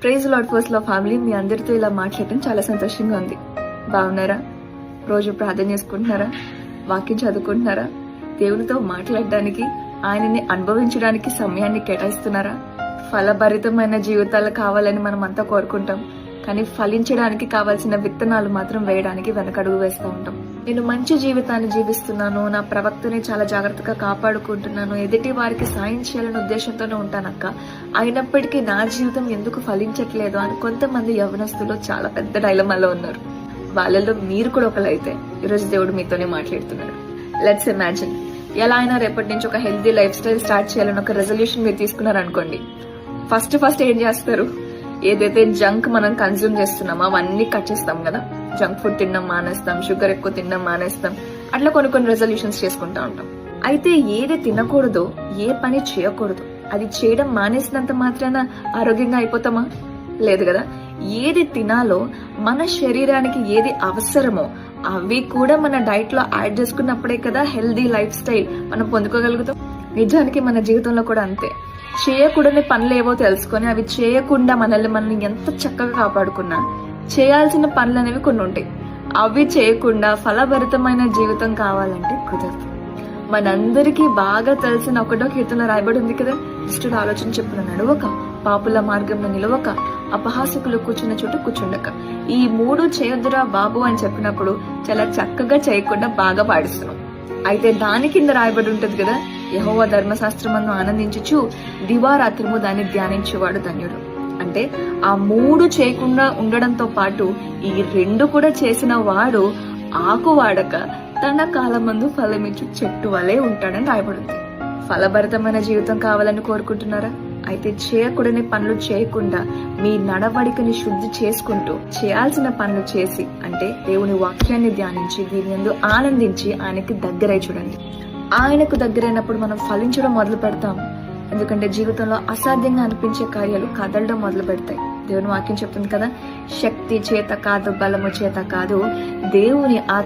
Praise lord first లో family, మీ అందరితో ఇలా మాట్లాడటం చాలా సంతోషంగా ఉంది. బాగున్నారా? రోజు ప్రార్థన చేసుకుంటున్నారా? వాక్యం చదువుకుంటున్నారా? దేవునితో మాట్లాడడానికి, ఆయనని అనుభవించడానికి సమయాన్ని కేటాయిస్తున్నారా? ఫలభరితమైన జీవితాలు కావాలని మనం అంతా కోరుకుంటాం, కానీ ఫలించడానికి కావాల్సిన విత్తనాలు మాత్రం వేయడానికి వెనకడుగు వేస్తూ ఉంటాం. నేను మంచి జీవితాన్ని జీవిస్తున్నాను, నా ప్రవక్తని చాలా జాగ్రత్తగా కాపాడుకుంటున్నాను, ఎదుటి వారికి సాయం చేయాలనే ఉద్దేశంతోనే ఉంటానక్క, అయినప్పటికీ నా జీవితం ఎందుకు ఫలించట్లేదు అని కొంతమంది యవనస్తులు చాలా పెద్ద డైలమాలో ఉన్నారు. వాళ్ళలో మీరు కూడా ఒకలైతే ఈరోజు దేవుడు మీతోనే మాట్లాడుతున్నాడు. లెట్స్ ఇమాజిన్, ఎలా అయినా రేపటి నుంచి ఒక హెల్తీ లైఫ్ స్టైల్ స్టార్ట్ చేయాలని ఒక రెజల్యూషన్ మీరు తీసుకున్నారనుకోండి. ఫస్ట్ ఏం చేస్తారు? ఏదైతే జంక్ మనం కన్జ్యూమ్ చేస్తున్నామో అవన్నీ కట్ చేస్తాం కదా. జంక్ ఫుడ్ తినడం మానేస్తాం, షుగర్ ఎక్కువ తినడం మానేస్తాం, అట్లా కొన్ని రెజల్యూషన్స్ చేసుకుంటా ఉంటాం. అయితే ఏది తినకూడదో, ఏ పని చేయకూడదు, అది చేయడం మానేసినంత మాత్రాన ఆరోగ్యంగా అయిపోతామా? లేదు కదా. ఏది తినాలో, మన శరీరానికి ఏది అవసరమో అవి కూడా మన డైట్ లో యాడ్ చేసుకున్నప్పుడే కదా హెల్దీ లైఫ్ స్టైల్ మనం పొందుకోగలుగుతాం. నిజానికి మన జీవితంలో కూడా అంతే. చేయకూడని పనులు ఏవో తెలుసుకొని అవి చేయకుండా మనల్ని ఎంత చక్కగా కాపాడుకున్నా, చేయాల్సిన పనులు అనేవి కొన్ని ఉంటాయి. అవి చేయకుండా ఫలభరితమైన జీవితం కావాలంటే కుదరదు. మనందరికీ బాగా తెలిసిన ఒకటో కీర్తన రాయబడి ఉంది కదా, దుష్టుడు ఆలోచన చెప్పున నడవక, పాపుల మార్గంలో నిలవక, అపహాసకులు కూర్చున్న చోట కూర్చుండక. ఈ 3 చేయొద్దురా బాబు అని చెప్పినప్పుడు చాలా చక్కగా చేయకుండా బాగా పాడిస్తున్నాం. అయితే దాని కింద రాయబడి ఉంటది కదా, యెహోవా ధర్మశాస్త్రమును ఆనందించుచు దివారాత్రము దాన్ని ధ్యానించేవాడు ధన్యుడు. అంటే ఆ 3 చేయకుండా ఉండడంతో పాటు ఈ 2 కూడా చేసిన వాడు ఆకు వాడక తన కాలమందు ఫలమిచ్చు చెట్టు వలె ఉంటాడని రాయబడింది. ఫలభరితమైన జీవితం కావాలని కోరుకుంటున్నారా? అయితే చేయకూడని పనులు చేయకుండా మీ నడవడికని శుద్ధి చేసుకుంటూ చేయాల్సిన పనులు చేసి, అంటే దేవుని వాక్యాన్ని ధ్యానించి దీని యందు ఆనందించి ఆయనకి దగ్గరై చూడండి. ఆయనకు దగ్గరైనప్పుడు మనం ఫలించడం మొదలు పెడతాం. ఎందుకంటే జీవితంలో అసాధ్యంగా అనిపించే కార్యాలు కదలడం మొదలు పెడతాయి. దేవుని వాక్యం చెప్తుంది కదా, శక్తి చేత కాదు, బలము చేత కాదు, దేవుని